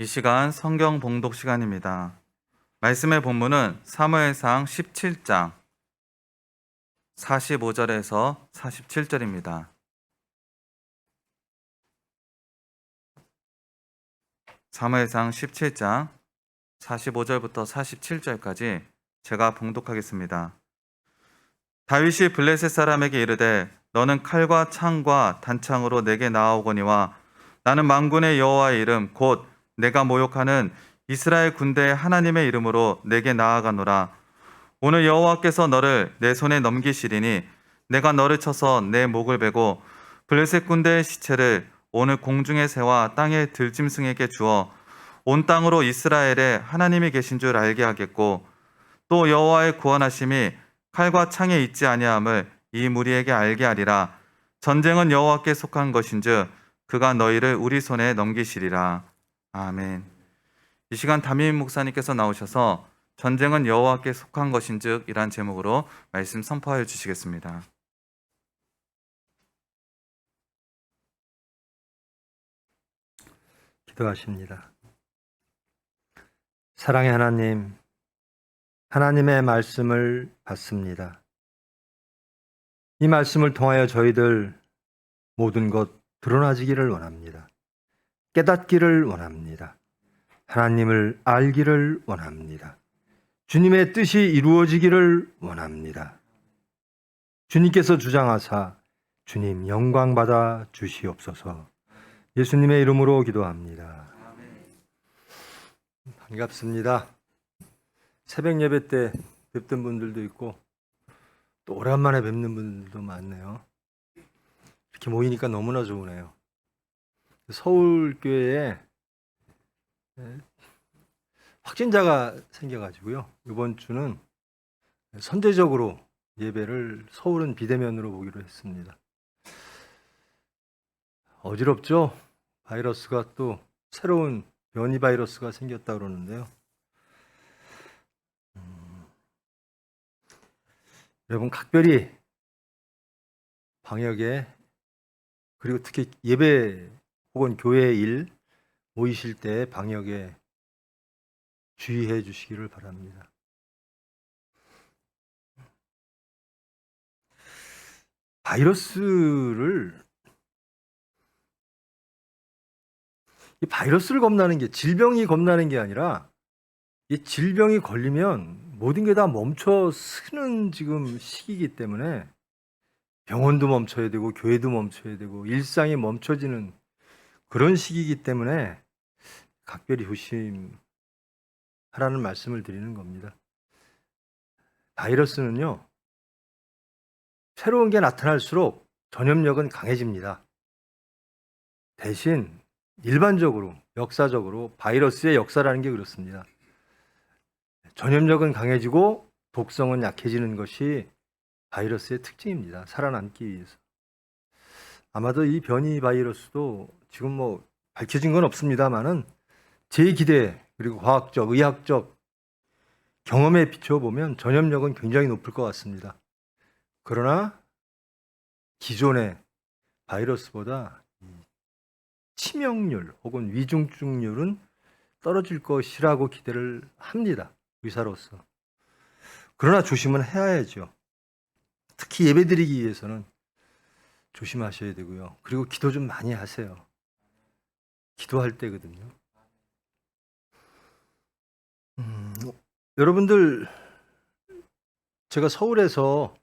이 시간 성경 봉독 시간입니다. 말씀의 본문은 사무엘상 17장 45절에서 47절입니다. 사무엘상 17장 45절부터 47절까지 제가 봉독하겠습니다. 다윗이 블레셋 사람에게 이르되 너는 칼과 창과 단창으로 내게 나아오거니와 나는 만군의 여호와의 이름 곧 내가 모욕하는 이스라엘 군대의 하나님의 이름으로 내게 나아가노라. 오늘 여호와께서 너를 내 손에 넘기시리니 내가 너를 쳐서 내 목을 베고 블레셋 군대의 시체를 오늘 공중의 새와 땅의 들짐승에게 주어 온 땅으로 이스라엘에 하나님이 계신 줄 알게 하겠고 또 여호와의 구원하심이 칼과 창에 있지 아니함을 이 무리에게 알게 하리라. 전쟁은 여호와께 속한 것인즉 그가 너희를 우리 손에 넘기시리라. 아멘. 이 시간 담임 목사님께서 나오셔서 전쟁은 여호와께 속한 것인즉 이란 제목으로 말씀 선포하여 주시겠습니다. 기도하십니다. 사랑의 하나님, 하나님의 말씀을 받습니다. 이 말씀을 통하여 저희들 모든 것 드러나지기를 원합니다. 깨닫기를 원합니다. 하나님을 알기를 원합니다. 주님의 뜻이 이루어지기를 원합니다. 주님께서 주장하사 주님 영광 받아 주시옵소서. 예수님의 이름으로 기도합니다. 반갑습니다. 새벽 예배 때 뵙던 분들도 있고 또 오랜만에 뵙는 분들도 많네요. 이렇게 모이니까 너무나 좋으네요. 서울교회에 확진자가 생겨가지고요. 이번 주는 선제적으로 예배를 서울은 비대면으로 보기로 했습니다. 어지럽죠? 바이러스가 또 새로운 변이 바이러스가 생겼다 그러는데요. 여러분 각별히 방역에 그리고 특히 예배 혹은 교회 일 모이실 때 방역에 주의해 주시기를 바랍니다. 이 바이러스를 겁나는 게 질병이 겁나는 게 아니라 이 질병이 걸리면 모든 게 다 멈춰 서는 지금 시기이기 때문에 병원도 멈춰야 되고 교회도 멈춰야 되고 일상이 멈춰지는 그런 시기이기 때문에 각별히 조심하라는 말씀을 드리는 겁니다. 바이러스는요, 새로운 게 나타날수록 전염력은 강해집니다. 대신 일반적으로 역사적으로 바이러스의 역사라는 게 그렇습니다. 전염력은 강해지고 독성은 약해지는 것이 바이러스의 특징입니다. 살아남기 위해서. 아마도 이 변이 바이러스도 지금 뭐 밝혀진 건 없습니다만은 제 기대 그리고 과학적, 의학적 경험에 비춰보면 전염력은 굉장히 높을 것 같습니다. 그러나 기존의 바이러스보다 치명률 혹은 위중증률은 떨어질 것이라고 기대를 합니다. 의사로서. 그러나 조심은 해야죠. 특히 예배드리기 위해서는 조심하셔야 되고요. 그리고 기도 좀 많이 하세요. 기도할 때거든요. 여러분들, 제가 서울에서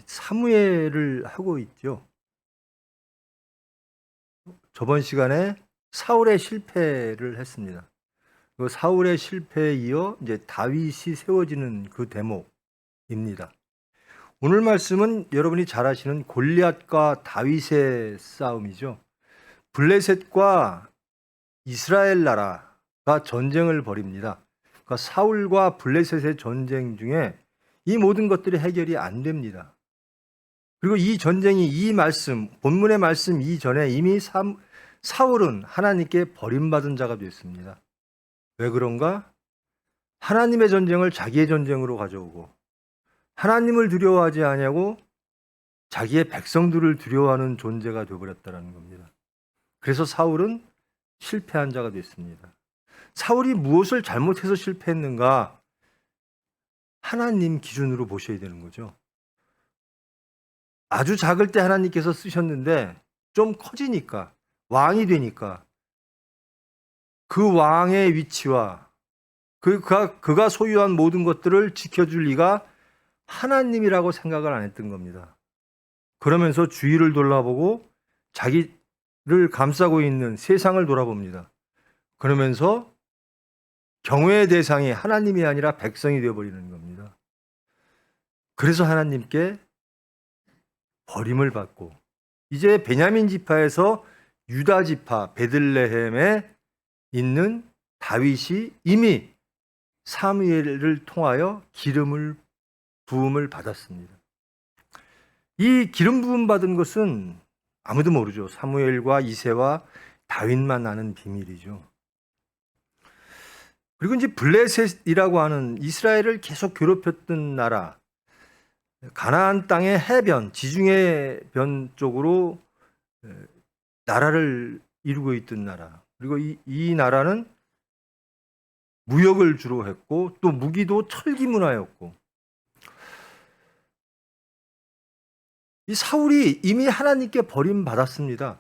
사무엘을 하고 있죠. 저번 시간에 사울의 실패를 했습니다. 그 사울의 실패에 이어 이제 다윗이 세워지는 그 대목입니다. 오늘 말씀은 여러분이 잘 아시는 골리앗과 다윗의 싸움이죠. 블레셋과 이스라엘 나라가 전쟁을 벌입니다. 그러니까 사울과 블레셋의 전쟁 중에 이 모든 것들이 해결이 안 됩니다. 그리고 이 전쟁이 이 말씀, 본문의 말씀 이전에 이미 사울은 하나님께 버림받은 자가 됐습니다. 왜 그런가? 하나님의 전쟁을 자기의 전쟁으로 가져오고 하나님을 두려워하지 아니하고 자기의 백성들을 두려워하는 존재가 되어버렸다는 겁니다. 그래서 사울은 실패한 자가 됐습니다. 사울이 무엇을 잘못해서 실패했는가? 하나님 기준으로 보셔야 되는 거죠. 아주 작을 때 하나님께서 쓰셨는데 좀 커지니까, 왕이 되니까 그 왕의 위치와 그가 소유한 모든 것들을 지켜줄 리가 하나님이라고 생각을 안 했던 겁니다. 그러면서 주위를 돌아보고 자기를 감싸고 있는 세상을 돌아봅니다. 그러면서 경외의 대상이 하나님이 아니라 백성이 되어버리는 겁니다. 그래서 하나님께 버림을 받고 이제 베냐민 지파에서 유다 지파 베들레헴에 있는 다윗이 이미 사무엘을 통하여 부음을 받았습니다. 이 기름 부음 받은 것은 아무도 모르죠. 사무엘과 이새와 다윗만 아는 비밀이죠. 그리고 이제 블레셋이라고 하는 이스라엘을 계속 괴롭혔던 나라, 가나안 땅의 해변, 지중해 변 쪽으로 나라를 이루고 있던 나라. 그리고 이 나라는 무역을 주로 했고 또 무기도 철기 문화였고, 이 사울이 이미 하나님께 버림받았습니다.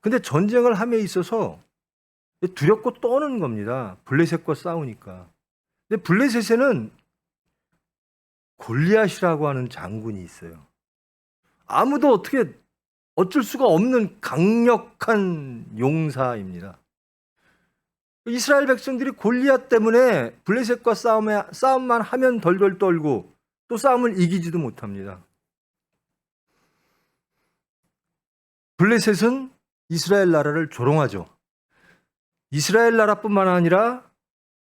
근데 전쟁을 함에 있어서 두렵고 떠는 겁니다. 블레셋과 싸우니까. 근데 블레셋에는 골리앗이라고 하는 장군이 있어요. 아무도 어쩔 수가 없는 강력한 용사입니다. 이스라엘 백성들이 골리앗 때문에 블레셋과 싸움만 하면 덜덜 떨고 또 싸움을 이기지도 못합니다. 블레셋은 이스라엘 나라를 조롱하죠. 이스라엘 나라뿐만 아니라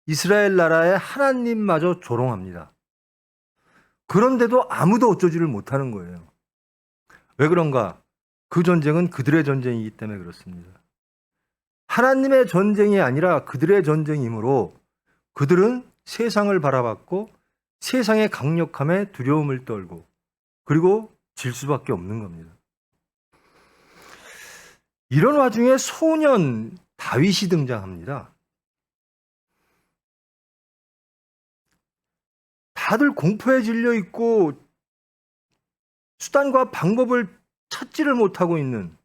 이스라엘 나라의 하나님마저 조롱합니다. 그런데도 아무도 어쩌지를 못하는 거예요. 왜 그런가? 그 전쟁은 그들의 전쟁이기 때문에 그렇습니다. 하나님의 전쟁이 아니라 그들의 전쟁이므로 그들은 세상을 바라봤고 세상의 강력함에 두려움을 떨고 그리고 질 수밖에 없는 겁니다. 이런 와중에 소년 다윗이 등장합니다. 다들 공포에 질려 있고 수단과 방법을 찾지를 못하고 있는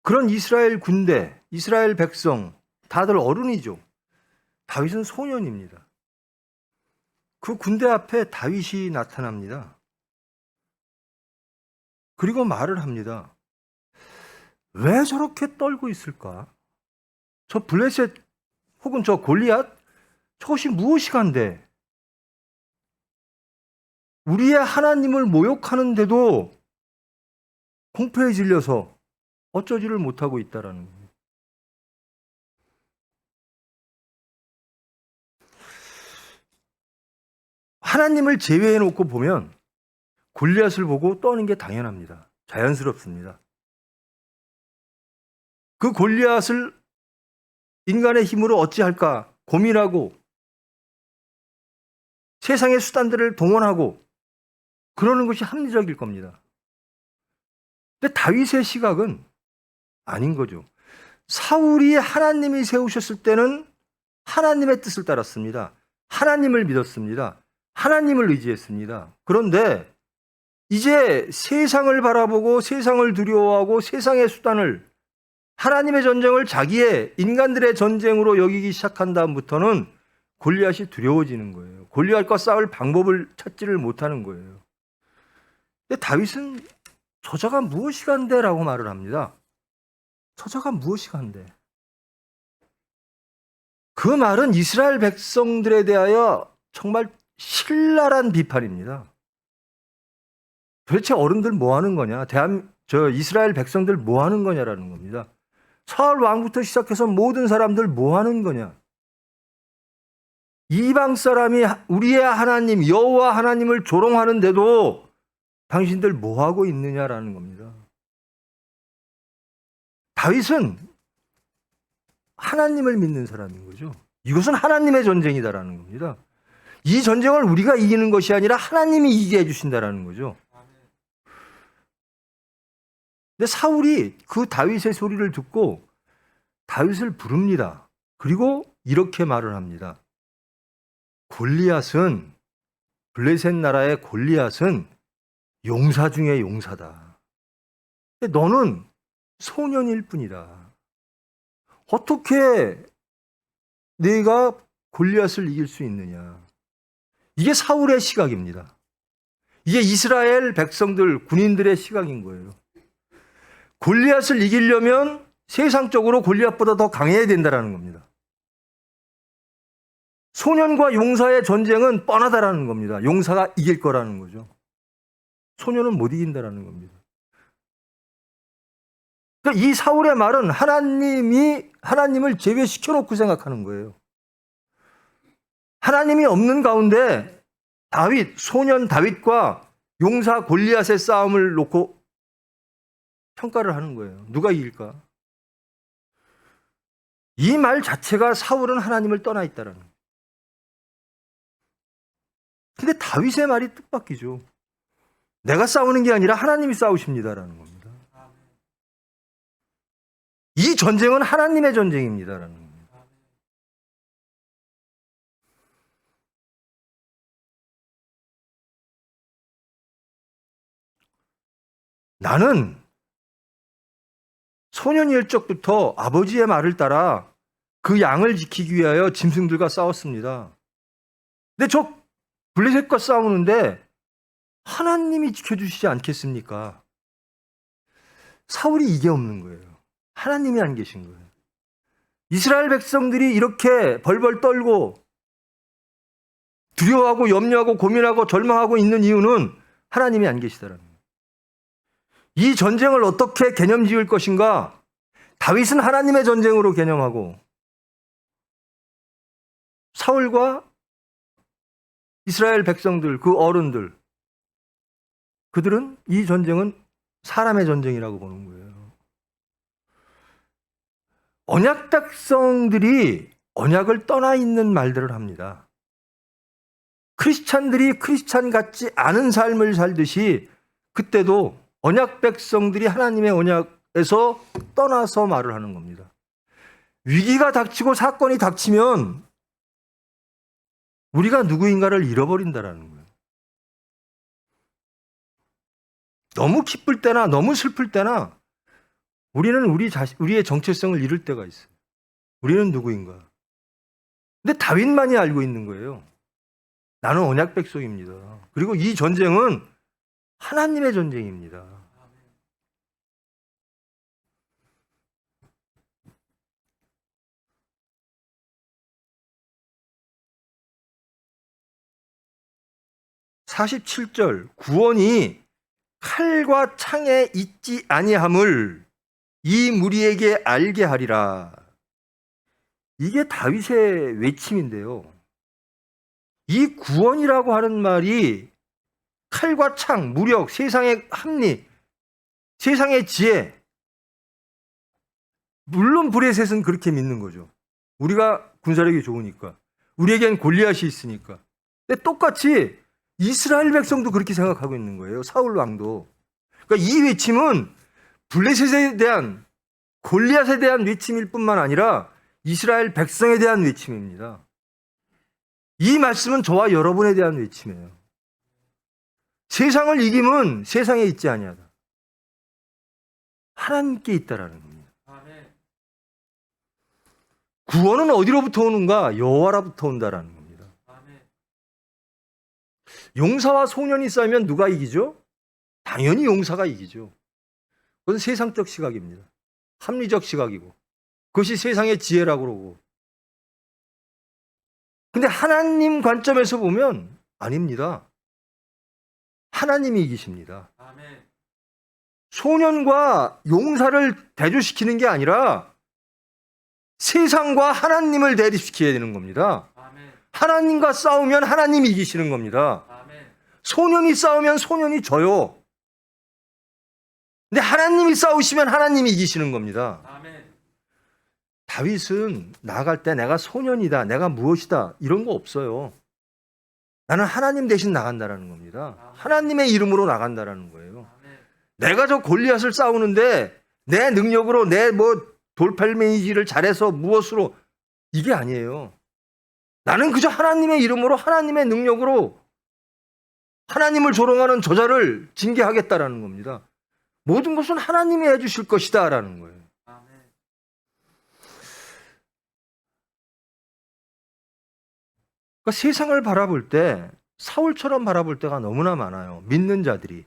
그런 이스라엘 군대, 이스라엘 백성, 다들 어른이죠. 다윗은 소년입니다. 그 군대 앞에 다윗이 나타납니다. 그리고 말을 합니다. 왜 저렇게 떨고 있을까? 저 블레셋 혹은 저 골리앗, 저것이 무엇이간데? 우리의 하나님을 모욕하는데도 공포에 질려서 어쩌지를 못하고 있다라는 겁니다. 하나님을 제외해 놓고 보면 골리앗을 보고 떠는 게 당연합니다. 자연스럽습니다. 그 골리앗을 인간의 힘으로 어찌할까 고민하고 세상의 수단들을 동원하고 그러는 것이 합리적일 겁니다. 근데 다윗의 시각은 아닌 거죠. 사울이 하나님이 세우셨을 때는 하나님의 뜻을 따랐습니다. 하나님을 믿었습니다. 하나님을 의지했습니다. 그런데 이제 세상을 바라보고 세상을 두려워하고 세상의 수단을 하나님의 전쟁을 자기의 인간들의 전쟁으로 여기기 시작한 다음부터는 골리앗이 두려워지는 거예요. 골리앗과 싸울 방법을 찾지를 못하는 거예요. 근데 다윗은 저자가 무엇이간데? 라고 말을 합니다. 저자가 무엇이간데? 그 말은 이스라엘 백성들에 대하여 정말 신랄한 비판입니다. 도대체 어른들 뭐 하는 거냐? 이스라엘 백성들 뭐 하는 거냐라는 겁니다. 사울 왕부터 시작해서 모든 사람들 뭐 하는 거냐? 이방 사람이 우리의 하나님 여호와 하나님을 조롱하는데도 당신들 뭐 하고 있느냐라는 겁니다. 다윗은 하나님을 믿는 사람인 거죠. 이것은 하나님의 전쟁이다라는 겁니다. 이 전쟁을 우리가 이기는 것이 아니라 하나님이 이기게 해주신다라는 거죠. 근데 사울이 그 다윗의 소리를 듣고 다윗을 부릅니다. 그리고 이렇게 말을 합니다. 골리앗은, 블레셋 나라의 골리앗은 용사 중에 용사다. 근데 너는 소년일 뿐이다. 어떻게 네가 골리앗을 이길 수 있느냐? 이게 사울의 시각입니다. 이게 이스라엘 백성들, 군인들의 시각인 거예요. 골리앗을 이기려면 세상적으로 골리앗보다 더 강해야 된다는 겁니다. 소년과 용사의 전쟁은 뻔하다라는 겁니다. 용사가 이길 거라는 거죠. 소년은 못 이긴다라는 겁니다. 그러니까 이 사울의 말은 하나님을 제외시켜 놓고 생각하는 거예요. 하나님이 없는 가운데 소년 다윗과 용사 골리앗의 싸움을 놓고 평가를 하는 거예요. 누가 이길까? 이 말 자체가 사울은 하나님을 떠나 있다라는 거예요. 근데 다윗의 말이 뜻밖이죠. 내가 싸우는 게 아니라 하나님이 싸우십니다라는 겁니다. 이 전쟁은 하나님의 전쟁입니다라는 겁니다. 나는 소년일 적부터 아버지의 말을 따라 그 양을 지키기 위하여 짐승들과 싸웠습니다. 근데 저 블레셋과 싸우는데 하나님이 지켜주시지 않겠습니까? 사울이 이게 없는 거예요. 하나님이 안 계신 거예요. 이스라엘 백성들이 이렇게 벌벌 떨고 두려워하고 염려하고 고민하고 절망하고 있는 이유는 하나님이 안 계시다라는 거예요. 이 전쟁을 어떻게 개념 지을 것인가? 다윗은 하나님의 전쟁으로 개념하고 사울과 이스라엘 백성들, 그 어른들, 그들은 이 전쟁은 사람의 전쟁이라고 보는 거예요. 언약 백성들이 언약을 떠나 있는 말들을 합니다. 크리스찬들이 크리스찬 같지 않은 삶을 살듯이 그때도 언약 백성들이 하나님의 언약에서 떠나서 말을 하는 겁니다. 위기가 닥치고 사건이 닥치면 우리가 누구인가를 잃어버린다라는 거예요. 너무 기쁠 때나 너무 슬플 때나 우리는 우리의 정체성을 잃을 때가 있어요. 우리는 누구인가? 근데 다윗만이 알고 있는 거예요. 나는 언약 백성입니다. 그리고 이 전쟁은 하나님의 전쟁입니다. (47절) 구원이 칼과 창에 있지 아니함을 이 무리에게 알게 하리라. 이게 다윗의 외침인데요. 이 구원이라고 하는 말이 칼과 창, 무력, 세상의 합리, 세상의 지혜, 물론 블레셋은 그렇게 믿는 거죠. 우리가 군사력이 좋으니까, 우리에겐 골리앗이 있으니까. 근데 똑같이 이스라엘 백성도 그렇게 생각하고 있는 거예요. 사울 왕도. 그러니까 이 외침은 블레셋에 대한, 골리앗에 대한 외침일 뿐만 아니라 이스라엘 백성에 대한 외침입니다. 이 말씀은 저와 여러분에 대한 외침이에요. 세상을 이김은 세상에 있지 아니하다. 하나님께 있다라는 겁니다. 구원은 어디로부터 오는가? 여호와로부터 온다라는 겁니다. 용사와 소년이 싸우면 누가 이기죠? 당연히 용사가 이기죠. 그건 세상적 시각입니다. 합리적 시각이고 그것이 세상의 지혜라고 그러고. 근데 하나님 관점에서 보면 아닙니다. 하나님이 이기십니다. 소년과 용사를 대조시키는 게 아니라 세상과 하나님을 대립시켜야 되는 겁니다. 하나님과 싸우면 하나님이 이기시는 겁니다. 소년이 싸우면 소년이 져요. 근데 하나님이 싸우시면 하나님이 이기시는 겁니다. 다윗은 나아갈 때 내가 소년이다, 내가 무엇이다 이런 거 없어요. 나는 하나님 대신 나간다라는 겁니다. 하나님의 이름으로 나간다라는 거예요. 내가 저 골리앗을 싸우는데 내 능력으로 내 돌팔매이지를 잘해서 무엇으로, 이게 아니에요. 나는 그저 하나님의 이름으로, 하나님의 능력으로 하나님을 조롱하는 저자를 징계하겠다라는 겁니다. 모든 것은 하나님이 해주실 것이다 라는 거예요. 그러니까 세상을 바라볼 때 사울처럼 바라볼 때가 너무나 많아요. 믿는 자들이.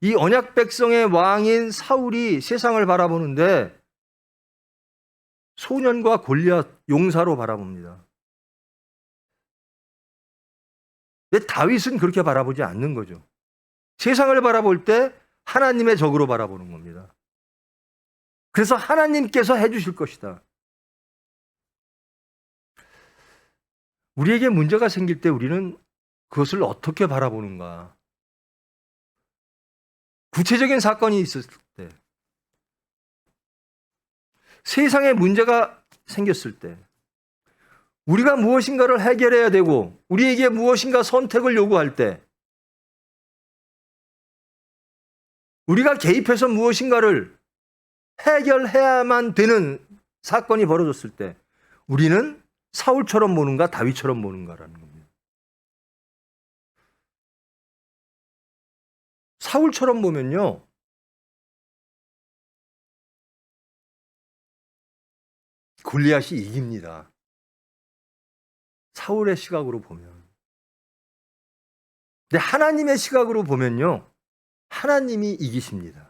이 언약 백성의 왕인 사울이 세상을 바라보는데 소년과 골리앗 용사로 바라봅니다. 근데 다윗은 그렇게 바라보지 않는 거죠. 세상을 바라볼 때 하나님의 적으로 바라보는 겁니다. 그래서 하나님께서 해주실 것이다. 우리에게 문제가 생길 때 우리는 그것을 어떻게 바라보는가? 구체적인 사건이 있었을 때, 세상에 문제가 생겼을 때, 우리가 무엇인가를 해결해야 되고 우리에게 무엇인가 선택을 요구할 때, 우리가 개입해서 무엇인가를 해결해야만 되는 사건이 벌어졌을 때 우리는 사울처럼 보는가 다윗처럼 보는가라는 겁니다. 사울처럼 보면요, 골리앗이 이깁니다. 사울의 시각으로 보면. 근데 하나님의 시각으로 보면요, 하나님이 이기십니다.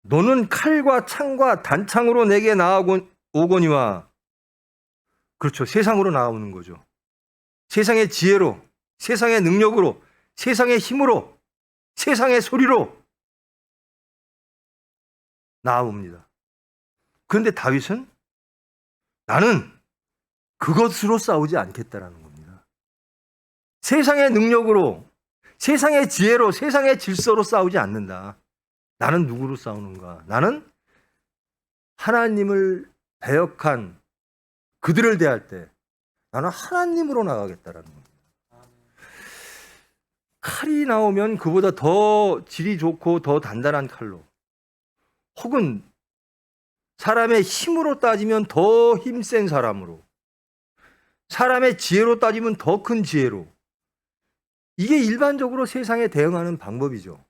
너는 칼과 창과 단창으로 내게 나아오거니와, 그렇죠, 세상으로 나오는 거죠. 세상의 지혜로, 세상의 능력으로, 세상의 힘으로, 세상의 소리로 나옵니다. 그런데 다윗은 나는 그것으로 싸우지 않겠다라는 겁니다. 세상의 능력으로, 세상의 지혜로, 세상의 질서로 싸우지 않는다. 나는 누구로 싸우는가? 나는 하나님을 배역한 그들을 대할 때 나는 하나님으로 나가겠다라는 겁니다. 칼이 나오면 그보다 더 질이 좋고 더 단단한 칼로, 혹은 사람의 힘으로 따지면 더 힘센 사람으로, 사람의 지혜로 따지면 더 큰 지혜로, 이게 일반적으로 세상에 대응하는 방법이죠.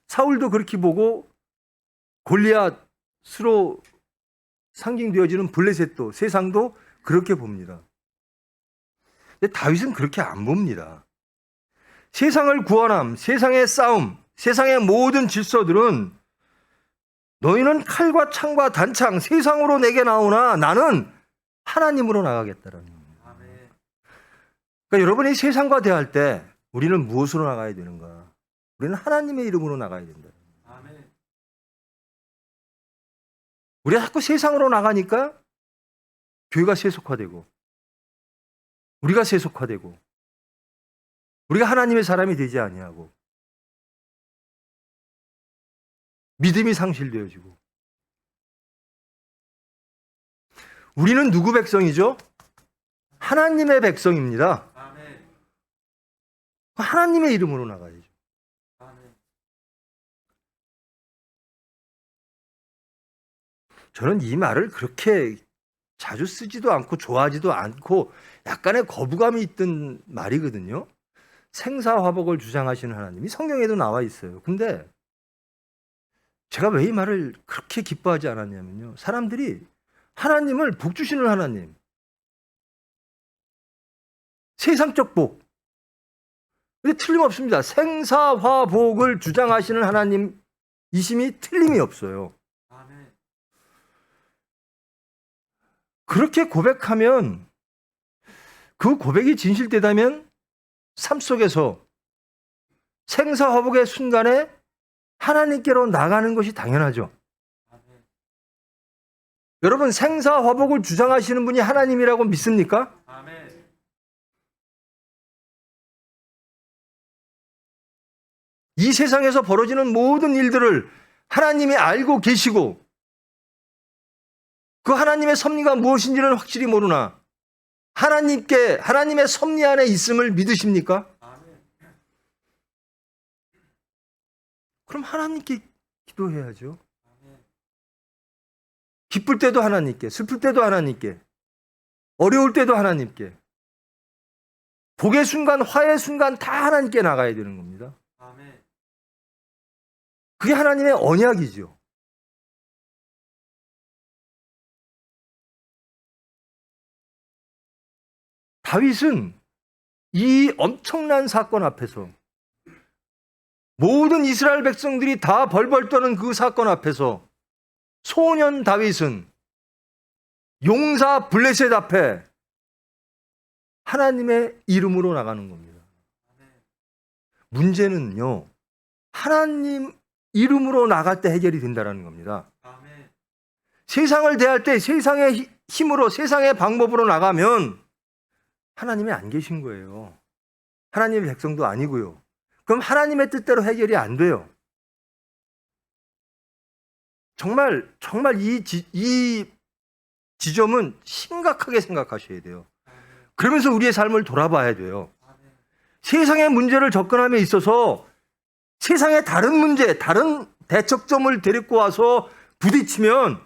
사울도 그렇게 보고 골리앗으로 상징되어지는 블레셋도, 세상도 그렇게 봅니다. 근데 다윗은 그렇게 안 봅니다. 세상을 구원함, 세상의 싸움, 세상의 모든 질서들은 너희는 칼과 창과 단창, 세상으로 내게 나오나 나는 하나님으로 나가겠다라는 겁니다. 그러니까 여러분이 세상과 대할 때 우리는 무엇으로 나가야 되는가? 우리는 하나님의 이름으로 나가야 된다. 우리가 자꾸 세상으로 나가니까 교회가 세속화되고, 우리가 세속화되고, 우리가 하나님의 사람이 되지 아니하고, 믿음이 상실되어지고. 우리는 누구 백성이죠? 하나님의 백성입니다. 하나님의 이름으로 나가야죠. 저는 이 말을 그렇게 자주 쓰지도 않고 좋아하지도 않고 약간의 거부감이 있던 말이거든요. 생사화복을 주장하시는 하나님이 성경에도 나와 있어요. 근데 제가 왜 이 말을 그렇게 기뻐하지 않았냐면요, 사람들이 하나님을 복 주시는 하나님, 세상적 복, 근데 틀림없습니다. 생사화복을 주장하시는 하나님이심이 틀림이 없어요. 그렇게 고백하면, 그 고백이 진실되다면 삶 속에서 생사화복의 순간에 하나님께로 나가는 것이 당연하죠. 여러분, 생사화복을 주장하시는 분이 하나님이라고 믿습니까? 이 세상에서 벌어지는 모든 일들을 하나님이 알고 계시고 그 하나님의 섭리가 무엇인지는 확실히 모르나 하나님의 섭리 안에 있음을 믿으십니까? 그럼 하나님께 기도해야죠. 기쁠 때도 하나님께, 슬플 때도 하나님께, 어려울 때도 하나님께, 복의 순간, 화의 순간 다 하나님께 나가야 되는 겁니다. 그게 하나님의 언약이죠. 다윗은 이 엄청난 사건 앞에서, 모든 이스라엘 백성들이 다 벌벌 떠는 그 사건 앞에서 소년 다윗은 용사 블레셋 앞에 하나님의 이름으로 나가는 겁니다. 문제는요, 하나님 이름으로 나갈 때 해결이 된다는 겁니다. 세상을 대할 때 세상의 힘으로, 세상의 방법으로 나가면 하나님이 안 계신 거예요. 하나님의 백성도 아니고요. 그럼 하나님의 뜻대로 해결이 안 돼요. 정말 이 지점은 심각하게 생각하셔야 돼요. 그러면서 우리의 삶을 돌아봐야 돼요. 세상의 문제를 접근함에 있어서 세상의 다른 문제, 다른 대척점을 데리고 와서 부딪히면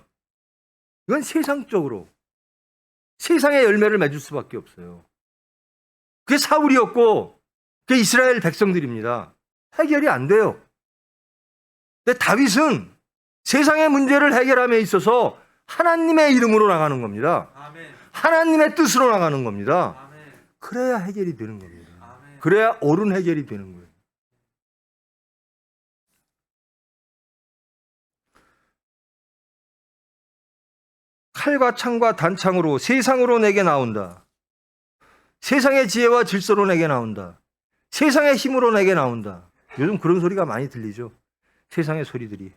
이건 세상적으로 세상의 열매를 맺을 수밖에 없어요. 그게 사울이었고 그게 이스라엘 백성들입니다. 해결이 안 돼요. 근데 다윗은 세상의 문제를 해결함에 있어서 하나님의 이름으로 나가는 겁니다. 하나님의 뜻으로 나가는 겁니다. 그래야 해결이 되는 겁니다. 그래야 옳은 해결이 되는 거예요. 칼과 창과 단창으로 세상으로 내게 나온다. 세상의 지혜와 질서로 내게 나온다. 세상의 힘으로 내게 나온다. 요즘 그런 소리가 많이 들리죠. 세상의 소리들이.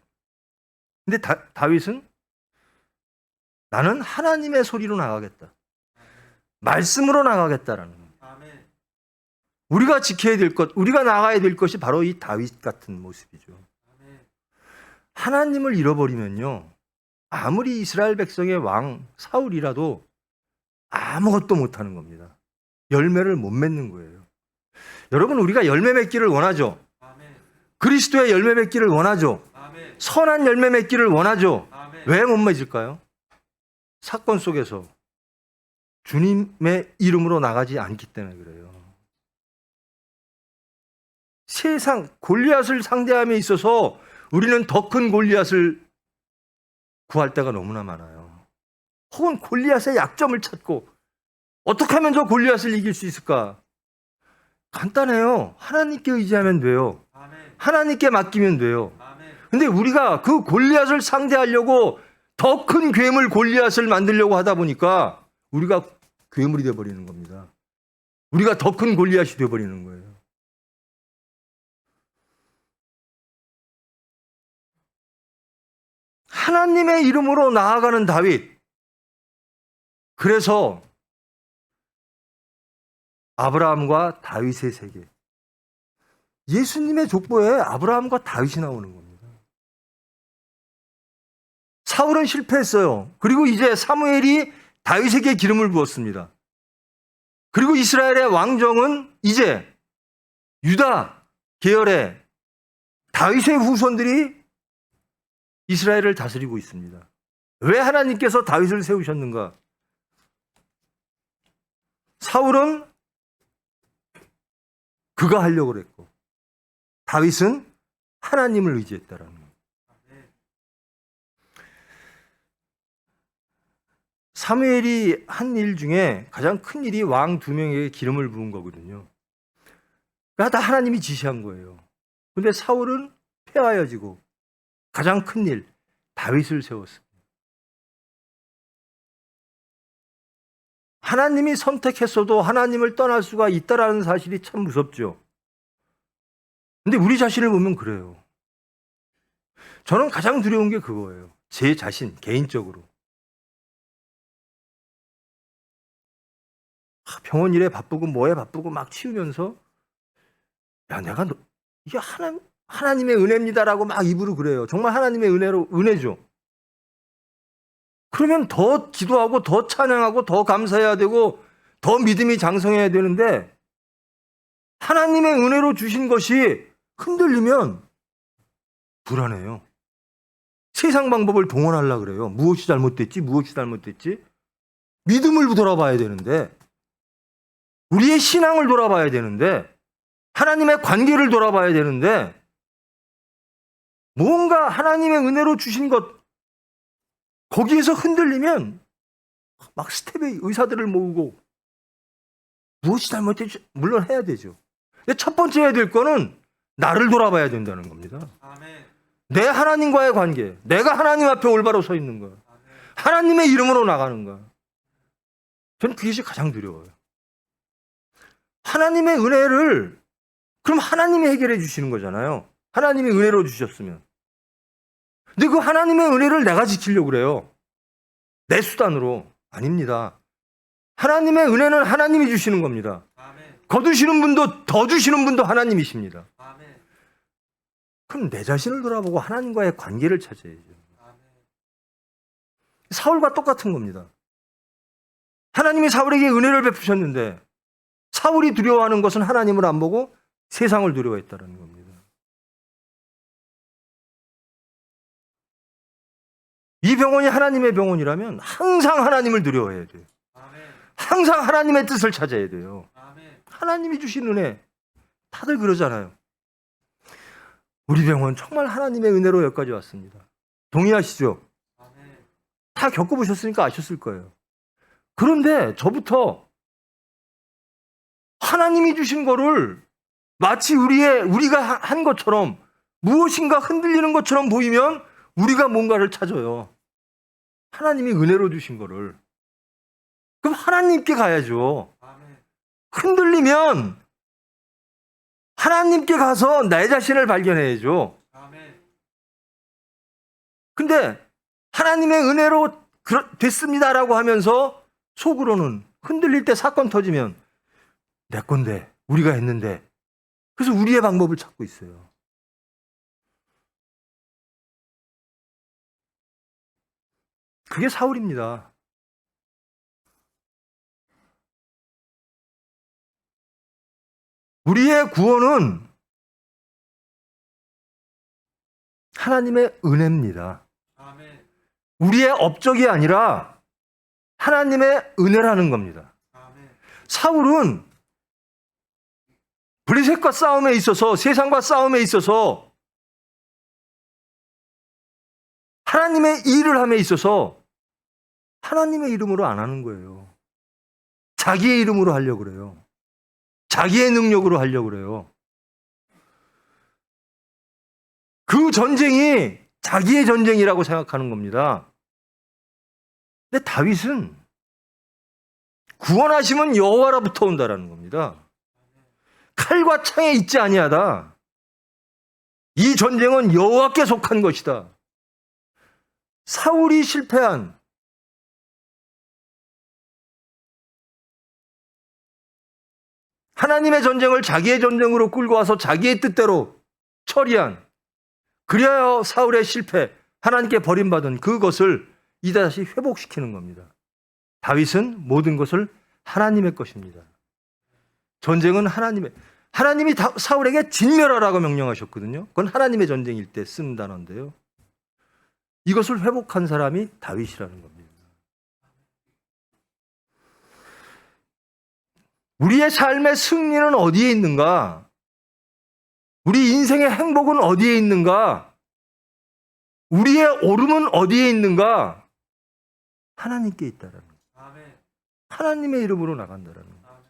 근데 다윗은 나는 하나님의 소리로 나가겠다. 말씀으로 나가겠다라는 겁니다. 우리가 지켜야 될 것, 우리가 나가야 될 것이 바로 이 다윗 같은 모습이죠. 하나님을 잃어버리면요, 아무리 이스라엘 백성의 왕 사울이라도 아무것도 못하는 겁니다. 열매를 못 맺는 거예요. 여러분, 우리가 열매 맺기를 원하죠. 그리스도의 열매 맺기를 원하죠. 선한 열매 맺기를 원하죠. 왜 못 맺을까요? 사건 속에서 주님의 이름으로 나가지 않기 때문에 그래요. 세상 골리앗을 상대함에 있어서 우리는 더 큰 골리앗을 구할 때가 너무나 많아요. 혹은 골리앗의 약점을 찾고 어떻게 하면 저 골리앗을 이길 수 있을까? 간단해요. 하나님께 의지하면 돼요. 하나님께 맡기면 돼요. 근데 우리가 그 골리앗을 상대하려고 더 큰 괴물 골리앗을 만들려고 하다 보니까 우리가 괴물이 되어버리는 겁니다. 우리가 더 큰 골리앗이 되어버리는 거예요. 하나님의 이름으로 나아가는 다윗. 그래서 아브라함과 다윗의 세계. 예수님의 족보에 아브라함과 다윗이 나오는 겁니다. 사울은 실패했어요. 그리고 이제 사무엘이 다윗에게 기름을 부었습니다. 그리고 이스라엘의 왕정은 이제 유다 계열의 다윗의 후손들이 이스라엘을 다스리고 있습니다. 왜 하나님께서 다윗을 세우셨는가? 사울은 그가 하려고 그랬고 다윗은 하나님을 의지했다라는 거예요. 사무엘이 한 일 중에 가장 큰 일이 왕 2명에게 기름을 부은 거거든요. 그러니까 다 하나님이 지시한 거예요. 근데 사울은 폐하여지고 가장 큰 일, 다윗을 세웠습니다. 하나님이 선택했어도 하나님을 떠날 수가 있다라는 사실이 참 무섭죠. 근데 우리 자신을 보면 그래요. 저는 가장 두려운 게 그거예요. 제 자신, 개인적으로. 병원 일에 바쁘고 뭐에 바쁘고 막 치우면서 야, 내가 이게 하나님의 은혜입니다라고 막 입으로 그래요. 정말 하나님의 은혜죠. 그러면 더 기도하고 더 찬양하고 더 감사해야 되고 더 믿음이 장성해야 되는데 하나님의 은혜로 주신 것이 흔들리면 불안해요. 세상 방법을 동원하려고 그래요. 무엇이 잘못됐지? 무엇이 잘못됐지? 믿음을 돌아봐야 되는데, 우리의 신앙을 돌아봐야 되는데, 하나님의 관계를 돌아봐야 되는데, 뭔가 하나님의 은혜로 주신 것, 거기에서 흔들리면 막 스텝의 의사들을 모으고 무엇이 잘못됐지? 물론 해야 되죠. 근데 첫 번째 해야 될 거는 나를 돌아봐야 된다는 겁니다. 아멘. 내 하나님과의 관계, 내가 하나님 앞에 올바로 서 있는 거, 하나님의 이름으로 나가는 거. 저는 그것이 가장 두려워요. 하나님의 은혜를 그럼 하나님이 해결해 주시는 거잖아요. 하나님이 은혜로 주셨으면. 근데 그 하나님의 은혜를 내가 지키려고 그래요. 내 수단으로. 아닙니다. 하나님의 은혜는 하나님이 주시는 겁니다. 아멘. 거두시는 분도 더 주시는 분도 하나님이십니다. 아멘. 그럼 내 자신을 돌아보고 하나님과의 관계를 찾아야죠. 아멘. 사울과 똑같은 겁니다. 하나님이 사울에게 은혜를 베푸셨는데 사울이 두려워하는 것은 하나님을 안 보고 세상을 두려워했다는 겁니다. 이 병원이 하나님의 병원이라면 항상 하나님을 두려워해야 돼요. 아멘. 항상 하나님의 뜻을 찾아야 돼요. 아멘. 하나님이 주신 은혜. 다들 그러잖아요. 우리 병원 정말 하나님의 은혜로 여기까지 왔습니다. 동의하시죠? 아멘. 다 겪어보셨으니까 아셨을 거예요. 그런데 저부터 하나님이 주신 거를 마치 우리가 한 것처럼 무엇인가 흔들리는 것처럼 보이면 우리가 뭔가를 찾아요. 하나님이 은혜로 주신 거를. 그럼 하나님께 가야죠. 아멘. 흔들리면 하나님께 가서 내 자신을 발견해야죠. 아멘. 근데 하나님의 은혜로 됐습니다라고 하면서 속으로는 흔들릴 때 사건 터지면 내 건데 우리가 했는데 그래서 우리의 방법을 찾고 있어요. 그게 사울입니다. 우리의 구원은 하나님의 은혜입니다. 아멘. 우리의 업적이 아니라 하나님의 은혜라는 겁니다. 아멘. 사울은 블레셋과 싸움에 있어서, 세상과 싸움에 있어서 하나님의 일을 함에 있어서 하나님의 이름으로 안 하는 거예요. 자기의 이름으로 하려고 그래요. 자기의 능력으로 하려고 그래요. 그 전쟁이 자기의 전쟁이라고 생각하는 겁니다. 근데 다윗은 구원하심은 여호와로부터 온다라는 겁니다. 칼과 창에 있지 아니하다. 이 전쟁은 여호와께 속한 것이다. 사울이 실패한 하나님의 전쟁을 자기의 전쟁으로 끌고 와서 자기의 뜻대로 처리한, 그리하여 사울의 실패, 하나님께 버림받은 그것을 이다시 회복시키는 겁니다. 다윗은 모든 것을 하나님의 것입니다. 전쟁은 하나님이 사울에게 진멸하라고 명령하셨거든요. 그건 하나님의 전쟁일 때 쓴 단어인데요. 이것을 회복한 사람이 다윗이라는 겁니다. 우리의 삶의 승리는 어디에 있는가? 우리 인생의 행복은 어디에 있는가? 우리의 오름은 어디에 있는가? 하나님께 있다라는 거예요. 아멘. 하나님의 이름으로 나간다라는 거예요. 아멘.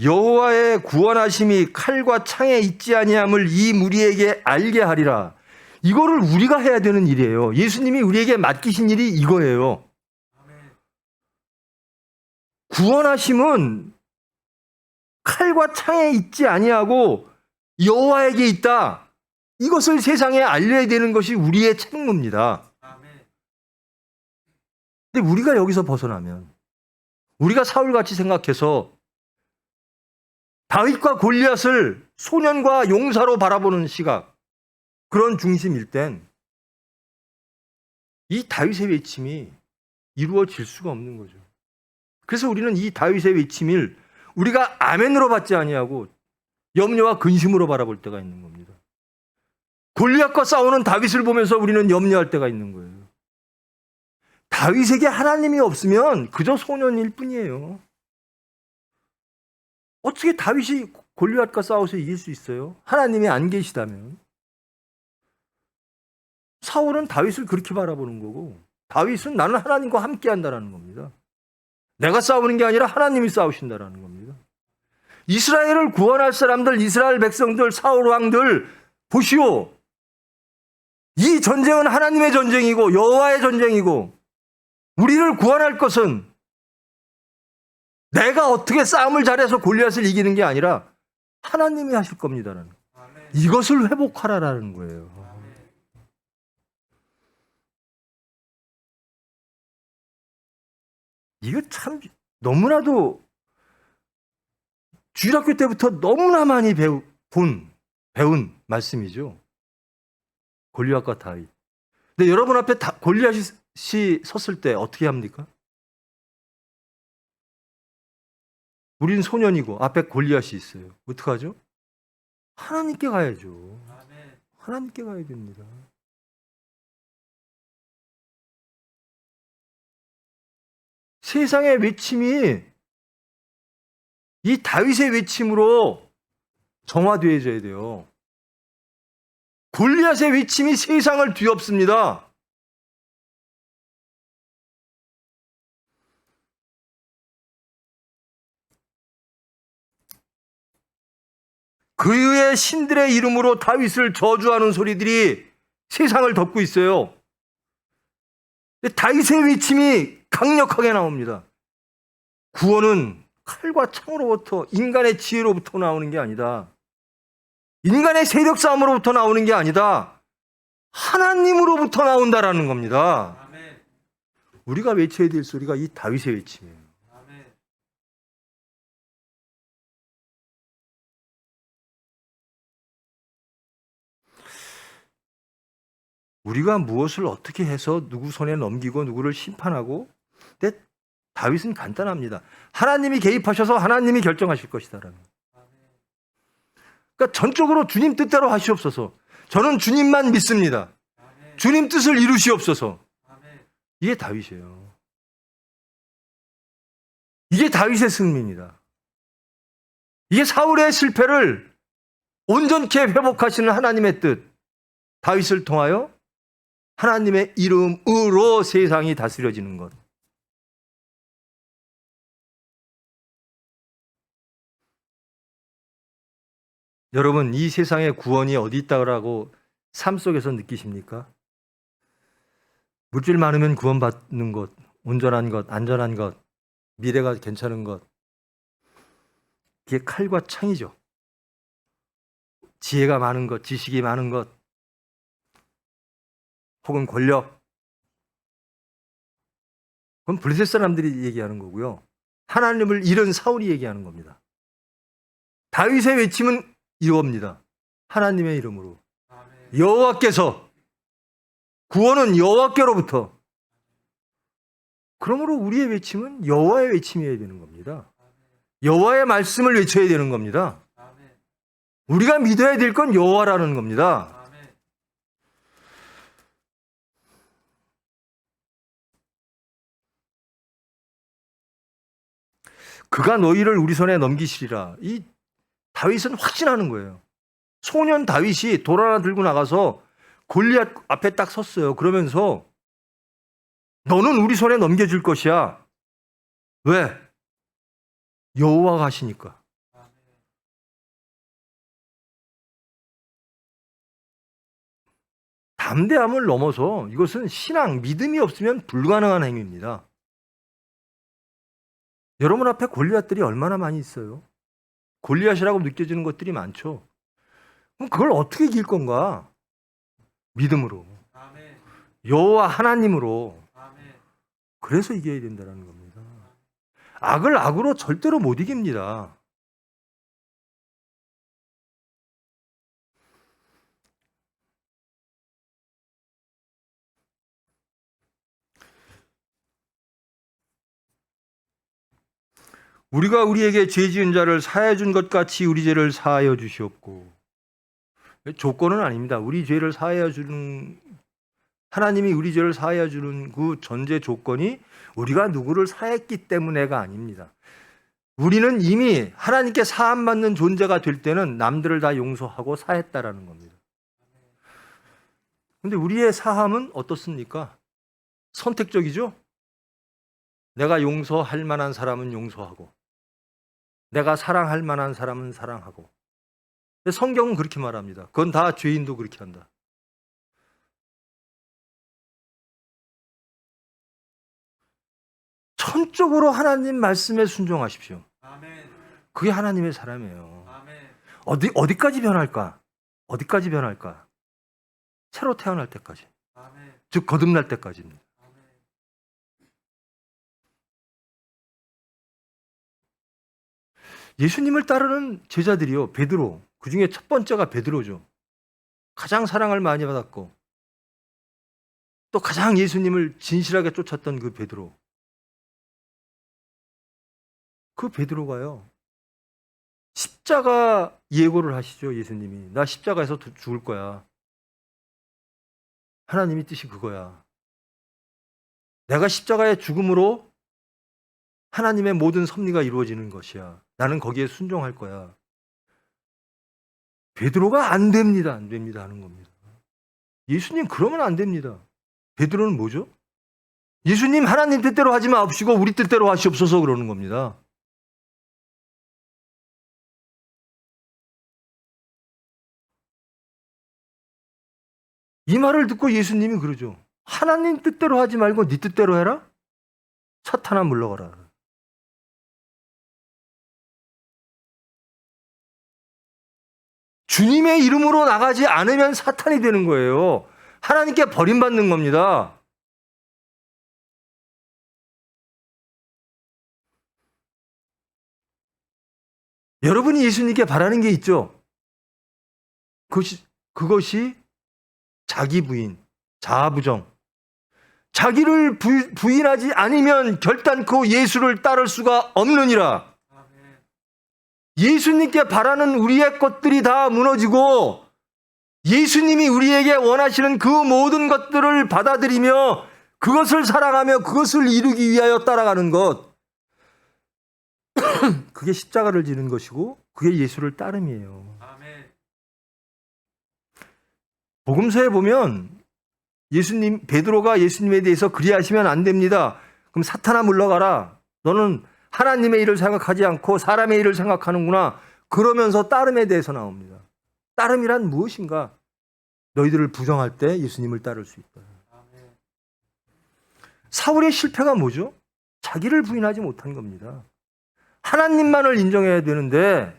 여호와의 구원하심이 칼과 창에 있지 아니함을 이 무리에게 알게 하리라. 이거를 우리가 해야 되는 일이에요. 예수님이 우리에게 맡기신 일이 이거예요. 아멘. 구원하심은 칼과 창에 있지 아니하고 여호와에게 있다. 이것을 세상에 알려야 되는 것이 우리의 책무입니다. 아멘. 근데 우리가 여기서 벗어나면, 우리가 사울같이 생각해서 다윗과 골리앗을 소년과 용사로 바라보는 시각, 그런 중심일 땐 이 다윗의 외침이 이루어질 수가 없는 거죠. 그래서 우리는 이 다윗의 외침을 우리가 아멘으로 받지 아니하고 염려와 근심으로 바라볼 때가 있는 겁니다. 골리앗과 싸우는 다윗을 보면서 우리는 염려할 때가 있는 거예요. 다윗에게 하나님이 없으면 그저 소년일 뿐이에요. 어떻게 다윗이 골리앗과 싸워서 이길 수 있어요? 하나님이 안 계시다면. 사울은 다윗을 그렇게 바라보는 거고, 다윗은 나는 하나님과 함께 한다는 겁니다. 내가 싸우는 게 아니라 하나님이 싸우신다는 겁니다. 이스라엘을 구원할 사람들, 이스라엘 백성들, 사울 왕들 보시오. 이 전쟁은 하나님의 전쟁이고 여호와의 전쟁이고, 우리를 구원할 것은 내가 어떻게 싸움을 잘해서 골리앗을 이기는 게 아니라 하나님이 하실 겁니다라는, 이것을 회복하라라는 거예요. 이거 참 너무나도 주일학교 때부터 너무나 많이 배운 말씀이죠. 골리앗과 다윗. 근데 여러분 앞에 골리앗이 섰을 때 어떻게 합니까? 우린 소년이고 앞에 골리앗이 있어요. 어떡하죠? 하나님께 가야죠. 하나님께 가야 됩니다. 세상의 외침이 이 다윗의 외침으로 정화되어져야 돼요. 골리앗의 외침이 세상을 뒤엎습니다. 그의 신들의 이름으로 다윗을 저주하는 소리들이 세상을 덮고 있어요. 다윗의 외침이 강력하게 나옵니다. 구원은 칼과 창으로부터, 인간의 지혜로부터 나오는 게 아니다. 인간의 세력 싸움으로부터 나오는 게 아니다. 하나님으로부터 나온다라는 겁니다. 아멘. 우리가 외쳐야 될 소리가 이 다윗의 외침이에요. 아멘. 우리가 무엇을 어떻게 해서 누구 손에 넘기고 누구를 심판하고, 근데 다윗은 간단합니다. 하나님이 개입하셔서 하나님이 결정하실 것이다라는. 그러니까 전적으로 주님 뜻대로 하시옵소서. 저는 주님만 믿습니다. 주님 뜻을 이루시옵소서. 이게 다윗이에요. 이게 다윗의 승리입니다. 이게 사울의 실패를 온전케 회복하시는 하나님의 뜻. 다윗을 통하여 하나님의 이름으로 세상이 다스려지는 것. 여러분, 이 세상의 구원이 어디 있다고 삶 속에서 느끼십니까? 물질 많으면 구원받는 것, 온전한 것, 안전한 것, 미래가 괜찮은 것. 그게 칼과 창이죠. 지혜가 많은 것, 지식이 많은 것, 혹은 권력. 그건 블레셋 사람들이 얘기하는 거고요. 하나님을 잃은 사울이 얘기하는 겁니다. 다윗의 외침은 이겁니다. 하나님의 이름으로. 여호와께서, 구원은 여호와께로부터. 그러므로 우리의 외침은 여호와의 외침이어야 되는 겁니다. 여호와의 말씀을 외쳐야 되는 겁니다. 우리가 믿어야 될 건 여호와라는 겁니다. 그가 너희를 우리 손에 넘기시리라. 이 다윗은 확신하는 거예요. 소년 다윗이 돌 하나 들고 나가서 골리앗 앞에 딱 섰어요. 그러면서 너는 우리 손에 넘겨줄 것이야. 왜? 여호와가 하시니까. 담대함을 넘어서 이것은 신앙, 믿음이 없으면 불가능한 행위입니다. 여러분 앞에 골리앗들이 얼마나 많이 있어요? 골리앗이라고 느껴지는 것들이 많죠. 그럼 그걸 어떻게 이길 건가? 믿음으로. 여호와 하나님으로. 그래서 이겨야 된다는 겁니다. 악을 악으로 절대로 못 이깁니다. 우리가 우리에게 죄 지은 자를 사하여 준 것 같이 우리 죄를 사하여 주시옵고. 조건은 아닙니다. 우리 죄를 사하여 주는, 하나님이 우리 죄를 사하여 주는 그 전제 조건이 우리가 누구를 사했기 때문에가 아닙니다. 우리는 이미 하나님께 사함받는 존재가 될 때는 남들을 다 용서하고 사했다라는 겁니다. 근데 우리의 사함은 어떻습니까? 선택적이죠? 내가 용서할 만한 사람은 용서하고, 내가 사랑할 만한 사람은 사랑하고. 근데 성경은 그렇게 말합니다. 그건 다 죄인도 그렇게 한다. 천적으로 하나님 말씀에 순종하십시오. 그게 하나님의 사람이에요. 어디까지 변할까? 어디까지 변할까? 새로 태어날 때까지. 즉 거듭날 때까지입니다. 예수님을 따르는 제자들이요, 베드로, 그 중에 첫 번째가 베드로죠. 가장 사랑을 많이 받았고 또 가장 예수님을 진실하게 쫓았던 그 베드로. 그 베드로가요, 십자가 예고를 하시죠. 예수님이 나 십자가에서 죽을 거야. 하나님의 뜻이 그거야. 내가 십자가의 죽음으로 하나님의 모든 섭리가 이루어지는 것이야. 나는 거기에 순종할 거야. 베드로가 안 됩니다. 안 됩니다 하는 겁니다. 예수님 그러면 안 됩니다. 베드로는 뭐죠? 예수님 하나님 뜻대로 하지 마옵시고 우리 뜻대로 하시옵소서 그러는 겁니다. 이 말을 듣고 예수님이 그러죠. 하나님 뜻대로 하지 말고 네 뜻대로 해라? 사탄아 물러가라. 주님의 이름으로 나가지 않으면 사탄이 되는 거예요. 하나님께 버림받는 겁니다. 여러분이 예수님께 바라는 게 있죠? 그것이 자기 부인, 자아부정. 자기를 부인하지 않으면 결단코 예수를 따를 수가 없느니라. 예수님께 바라는 우리의 것들이 다 무너지고 예수님이 우리에게 원하시는 그 모든 것들을 받아들이며 그것을 사랑하며 그것을 이루기 위하여 따라가는 것. 그게 십자가를 지는 것이고 그게 예수를 따름이에요. 복음서에 보면 베드로가 예수님에 대해서 그리하시면 안 됩니다. 그럼 사탄아 물러가라. 너는 하나님의 일을 생각하지 않고 사람의 일을 생각하는구나. 그러면서 따름에 대해서 나옵니다. 따름이란 무엇인가? 너희들을 부정할 때 예수님을 따를 수 있다. 사울의 실패가 뭐죠? 자기를 부인하지 못한 겁니다. 하나님만을 인정해야 되는데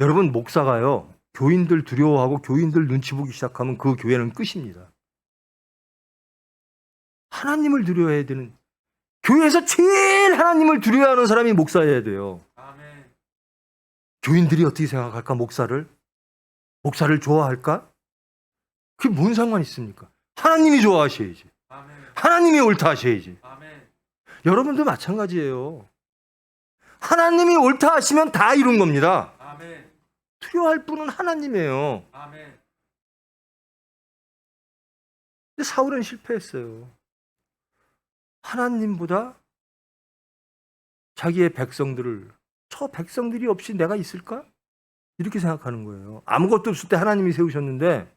여러분 목사가요. 교인들 두려워하고 교인들 눈치 보기 시작하면 그 교회는 끝입니다. 하나님을 두려워해야 되는, 교회에서 제일 하나님을 두려워하는 사람이 목사여야 돼요. 교인들이 어떻게 생각할까? 목사를 좋아할까? 그게 뭔 상관이 있습니까? 하나님이 좋아하셔야지. 하나님이 옳다 하셔야지. 여러분도 마찬가지예요. 하나님이 옳다 하시면 다 이룬 겁니다. 두려워할 분은 하나님이에요. 근데 사울은 실패했어요. 하나님보다 자기의 백성들을, 저 백성들이 없이 내가 있을까? 이렇게 생각하는 거예요. 아무것도 없을 때 하나님이 세우셨는데,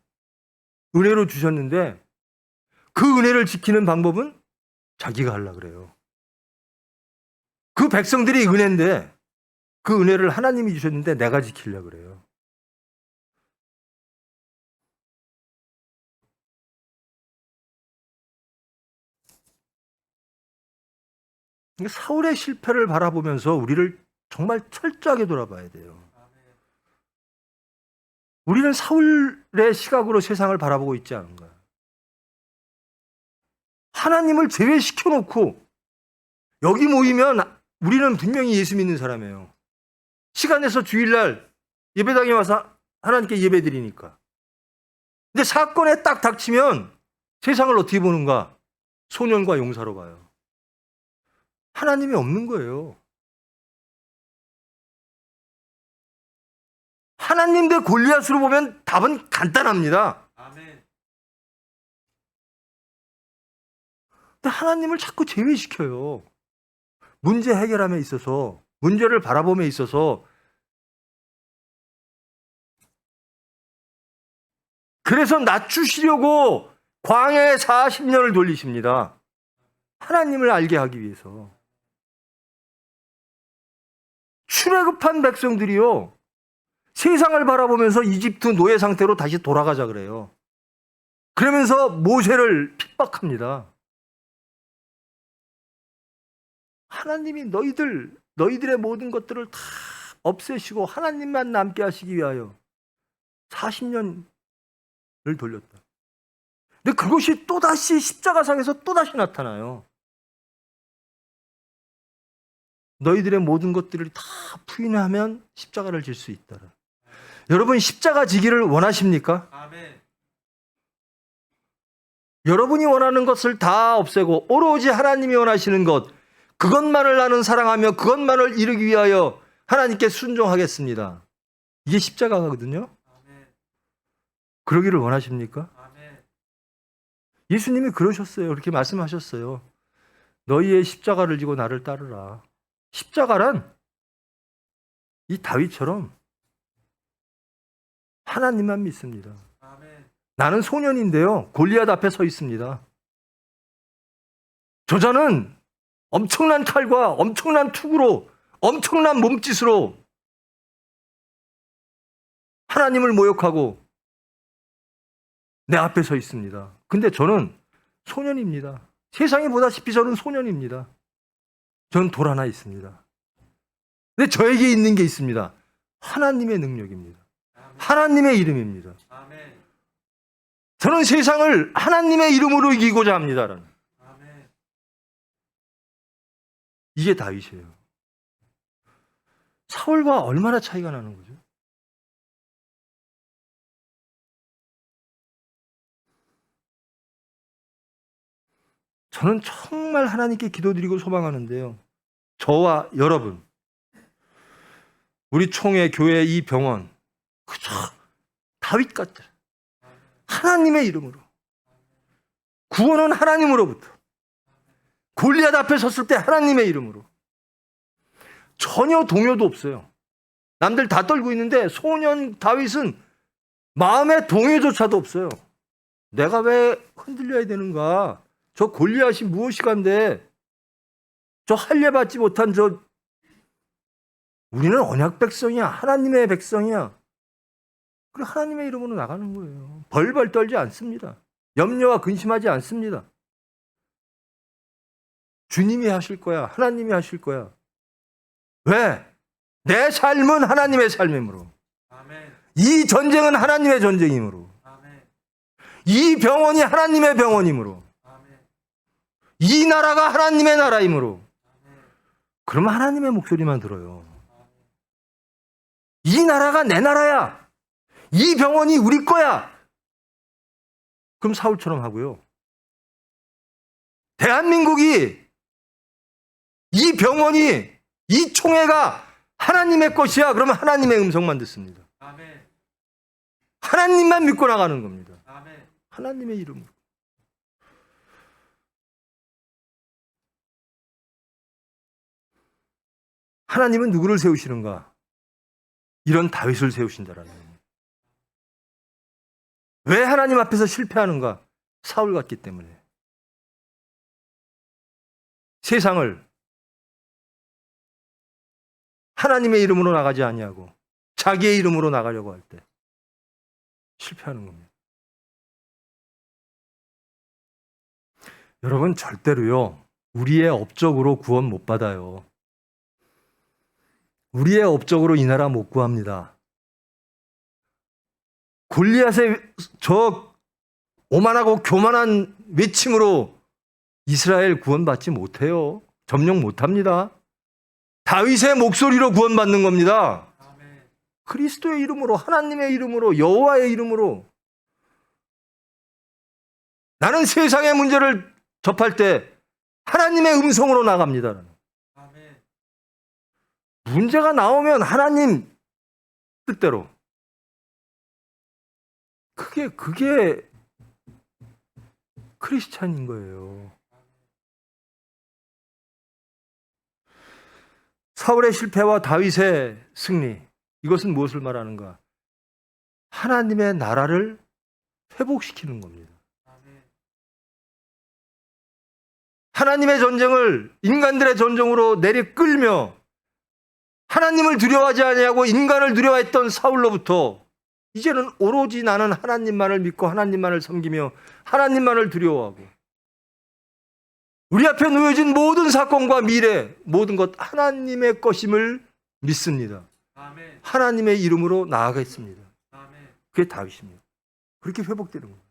은혜로 주셨는데 그 은혜를 지키는 방법은 자기가 하려고 그래요. 그 백성들이 은혜인데 그 은혜를 하나님이 주셨는데 내가 지키려고 그래요. 사울의 실패를 바라보면서 우리를 정말 철저하게 돌아봐야 돼요. 우리는 사울의 시각으로 세상을 바라보고 있지 않은가. 하나님을 제외시켜 놓고 여기 모이면 우리는 분명히 예수 믿는 사람이에요. 시간 내서 주일날 예배당에 와서 하나님께 예배드리니까. 근데 사건에 딱 닥치면 세상을 어떻게 보는가? 소년과 용사로 봐요. 하나님이 없는 거예요. 하나님 대 골리앗으로 보면 답은 간단합니다. 아멘. 근데 하나님을 자꾸 제외시켜요. 문제 해결함에 있어서, 문제를 바라봄에 있어서. 그래서 낮추시려고 광야에 40년을 돌리십니다. 하나님을 알게 하기 위해서. 출애굽한 백성들이요, 세상을 바라보면서 이집트 노예 상태로 다시 돌아가자 그래요. 그러면서 모세를 핍박합니다. 하나님이 너희들의 모든 것들을 다 없애시고 하나님만 남게 하시기 위하여 40년을 돌렸다. 근데 그것이 또다시 십자가상에서 또다시 나타나요. 너희들의 모든 것들을 다 부인하면 십자가를 질 수 있다. 여러분, 십자가 지기를 원하십니까? 아멘. 여러분이 원하는 것을 다 없애고 오로지 하나님이 원하시는 것, 그것만을 나는 사랑하며 그것만을 이루기 위하여 하나님께 순종하겠습니다. 이게 십자가거든요. 아멘. 그러기를 원하십니까? 아멘. 예수님이 그러셨어요. 그렇게 말씀하셨어요. 너희의 십자가를 지고 나를 따르라. 십자가란 이 다윗처럼 하나님만 믿습니다. 아멘. 나는 소년인데요, 골리앗 앞에 서 있습니다. 저자는 엄청난 칼과 엄청난 투구로, 엄청난 몸짓으로 하나님을 모욕하고 내 앞에 서 있습니다. 근데 저는 소년입니다. 세상이 보다시피 저는 소년입니다. 저는 돌 하나 있습니다. 근데 저에게 있는 게 있습니다. 하나님의 능력입니다. 하나님의 이름입니다. 아멘. 저는 세상을 하나님의 이름으로 이기고자 합니다. 아멘. 이게 다윗이에요. 사울과 얼마나 차이가 나는 거죠? 저는 정말 하나님께 기도드리고 소망하는데요, 저와 여러분, 우리 총회, 교회, 이 병원, 그저 다윗 같은 하나님의 이름으로, 구원은 하나님으로부터, 골리앗 앞에 섰을 때 하나님의 이름으로, 전혀 동요도 없어요. 남들 다 떨고 있는데 소년 다윗은 마음의 동요조차도 없어요. 내가 왜 흔들려야 되는가? 저 골리앗이 무엇이간데, 저 할례받지 못한 우리는 언약 백성이야. 하나님의 백성이야. 그래, 하나님의 이름으로 나가는 거예요. 벌벌 떨지 않습니다. 염려와 근심하지 않습니다. 주님이 하실 거야. 하나님이 하실 거야. 왜? 내 삶은 하나님의 삶이므로. 아멘. 이 전쟁은 하나님의 전쟁이므로. 아멘. 이 병원이 하나님의 병원이므로. 아멘. 이 나라가 하나님의 나라이므로. 그러면 하나님의 목소리만 들어요. 이 나라가 내 나라야. 이 병원이 우리 거야. 그럼 사울처럼 하고요. 대한민국이, 이 병원이, 이 총회가 하나님의 것이야. 그러면 하나님의 음성만 듣습니다. 아멘. 하나님만 믿고 나가는 겁니다. 아멘. 하나님의 이름으로. 하나님은 누구를 세우시는가? 이런 다윗을 세우신다라는 거예요. 왜 하나님 앞에서 실패하는가? 사울 같기 때문에. 세상을 하나님의 이름으로 나가지 아니하고 자기의 이름으로 나가려고 할 때 실패하는 겁니다. 여러분, 절대로요, 우리의 업적으로 구원 못 받아요. 우리의 업적으로 이 나라 못 구합니다. 골리앗의 저 오만하고 교만한 외침으로 이스라엘 구원받지 못해요. 점령 못합니다. 다윗의 목소리로 구원받는 겁니다. 아멘. 그리스도의 이름으로, 하나님의 이름으로, 여호와의 이름으로. 나는 세상의 문제를 접할 때 하나님의 음성으로 나갑니다. 아멘. 문제가 나오면 하나님 뜻대로, 그게 크리스찬인 거예요. 사울의 실패와 다윗의 승리, 이것은 무엇을 말하는가? 하나님의 나라를 회복시키는 겁니다. 하나님의 전쟁을 인간들의 전쟁으로 내리끌며 하나님을 두려워하지 아니하고 인간을 두려워했던 사울로부터 이제는 오로지 나는 하나님만을 믿고 하나님만을 섬기며 하나님만을 두려워하고 우리 앞에 놓여진 모든 사건과 미래, 모든 것 하나님의 것임을 믿습니다. 아멘. 하나님의 이름으로 나아가겠습니다. 아멘. 그게 다윗입니다. 그렇게 회복되는 거예요.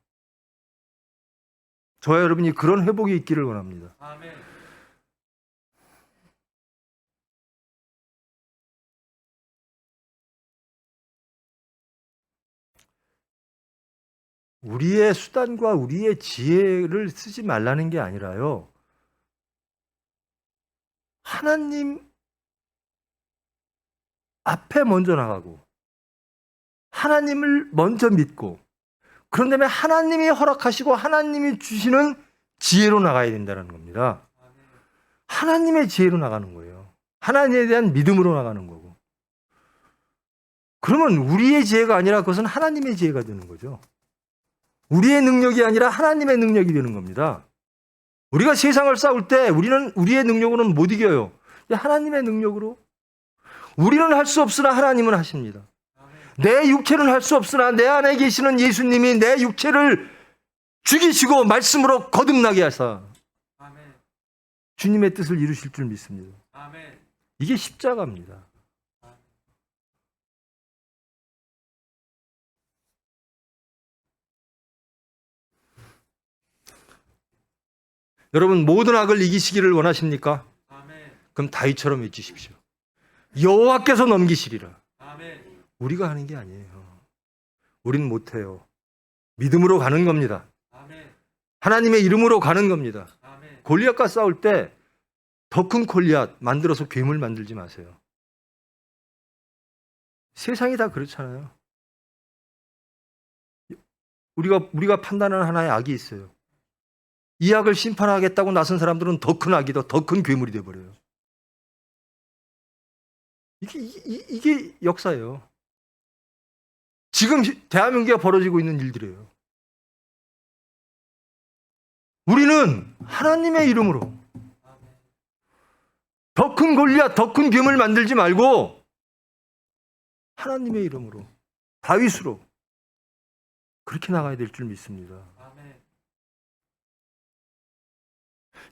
저와 여러분이 그런 회복이 있기를 원합니다. 아멘. 우리의 수단과 우리의 지혜를 쓰지 말라는 게 아니라요. 하나님 앞에 먼저 나가고 하나님을 먼저 믿고 그런 다음에 하나님이 허락하시고 하나님이 주시는 지혜로 나가야 된다는 겁니다. 하나님의 지혜로 나가는 거예요. 하나님에 대한 믿음으로 나가는 거고. 그러면 우리의 지혜가 아니라 그것은 하나님의 지혜가 되는 거죠. 우리의 능력이 아니라 하나님의 능력이 되는 겁니다. 우리가 세상을 싸울 때 우리는 우리의 능력으로는 못 이겨요. 하나님의 능력으로. 우리는 할 수 없으나 하나님은 하십니다. 내 육체는 할 수 없으나 내 안에 계시는 예수님이 내 육체를 죽이시고 말씀으로 거듭나게 하사 주님의 뜻을 이루실 줄 믿습니다. 이게 십자가입니다. 여러분 모든 악을 이기시기를 원하십니까? 그럼 다윗처럼 외치십시오. 여호와께서 넘기시리라. 우리가 하는 게 아니에요. 우리는 못해요. 믿음으로 가는 겁니다. 하나님의 이름으로 가는 겁니다. 골리앗과 싸울 때 더 큰 골리앗 만들어서 괴물 만들지 마세요. 세상이 다 그렇잖아요. 우리가 판단하는 하나의 악이 있어요. 이 악을 심판하겠다고 나선 사람들은 더 큰 악이 더 큰 괴물이 돼버려요. 이게 역사예요. 지금 대한민국에 벌어지고 있는 일들이에요. 우리는 하나님의 이름으로 더 큰 골리앗, 더 큰 괴물 만들지 말고 하나님의 이름으로, 다윗으로 그렇게 나가야 될 줄 믿습니다.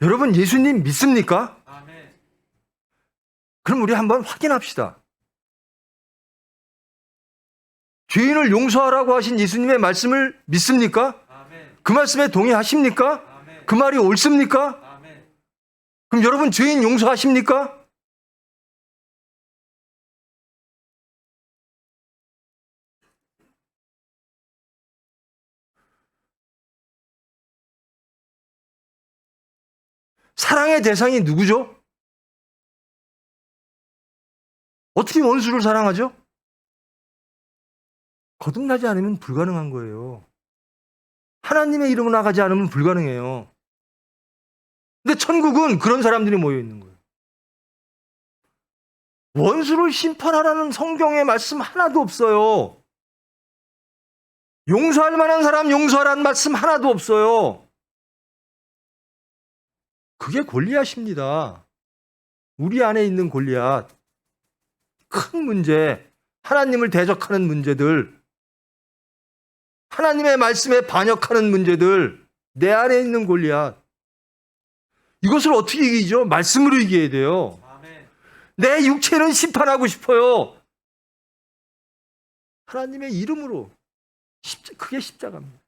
여러분 예수님 믿습니까? 그럼 우리 한번 확인합시다. 죄인을 용서하라고 하신 예수님의 말씀을 믿습니까? 그 말씀에 동의하십니까? 그 말이 옳습니까? 그럼 여러분 죄인 용서하십니까? 사랑의 대상이 누구죠? 어떻게 원수를 사랑하죠? 거듭나지 않으면 불가능한 거예요. 하나님의 이름으로 나가지 않으면 불가능해요. 근데 천국은 그런 사람들이 모여 있는 거예요. 원수를 심판하라는 성경의 말씀 하나도 없어요. 용서할 만한 사람 용서하라는 말씀 하나도 없어요. 그게 골리앗입니다. 우리 안에 있는 골리앗. 큰 문제, 하나님을 대적하는 문제들, 하나님의 말씀에 반역하는 문제들, 내 안에 있는 골리앗. 이것을 어떻게 이기죠? 말씀으로 이겨야 돼요. 내 육체는 심판하고 싶어요. 하나님의 이름으로. 그게 십자가입니다.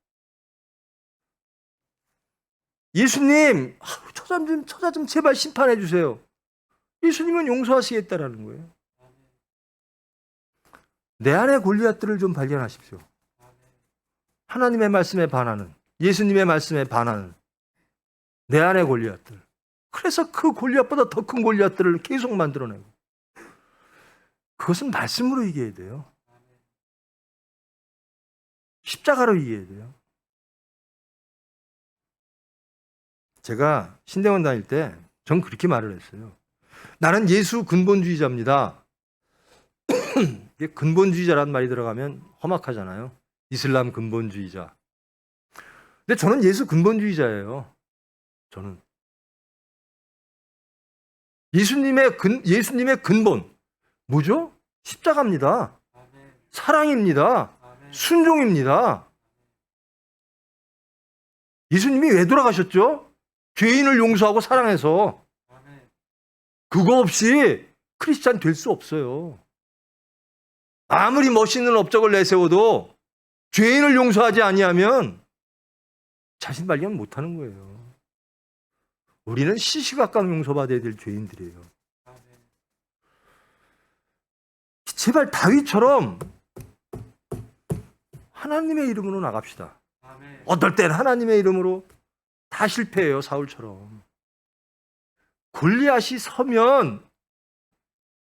예수님, 처자 좀 제발 심판해 주세요. 예수님은 용서하시겠다라는 거예요. 내 안의 골리앗들을 좀 발견하십시오. 하나님의 말씀에 반하는, 예수님의 말씀에 반하는 내 안의 골리앗들. 그래서 그 골리앗보다 더 큰 골리앗들을 계속 만들어내고. 그것은 말씀으로 이겨야 돼요. 십자가로 이겨야 돼요. 제가 신대원 다닐 때 전 그렇게 말을 했어요. 나는 예수 근본주의자입니다. 이게 근본주의자라는 말이 들어가면 험악하잖아요. 이슬람 근본주의자. 근데 저는 예수 근본주의자예요. 저는 예수님의 근본 뭐죠? 십자가입니다. 사랑입니다. 순종입니다. 예수님이 왜 돌아가셨죠? 죄인을 용서하고 사랑해서. 그거 없이 크리스찬 될 수 없어요. 아무리 멋있는 업적을 내세워도 죄인을 용서하지 아니하면 자신 발견 못하는 거예요. 우리는 시시각각 용서받아야 될 죄인들이에요. 제발 다윗처럼 하나님의 이름으로 나갑시다. 어떨 땐 하나님의 이름으로 다 실패해요. 사울처럼. 골리앗이 서면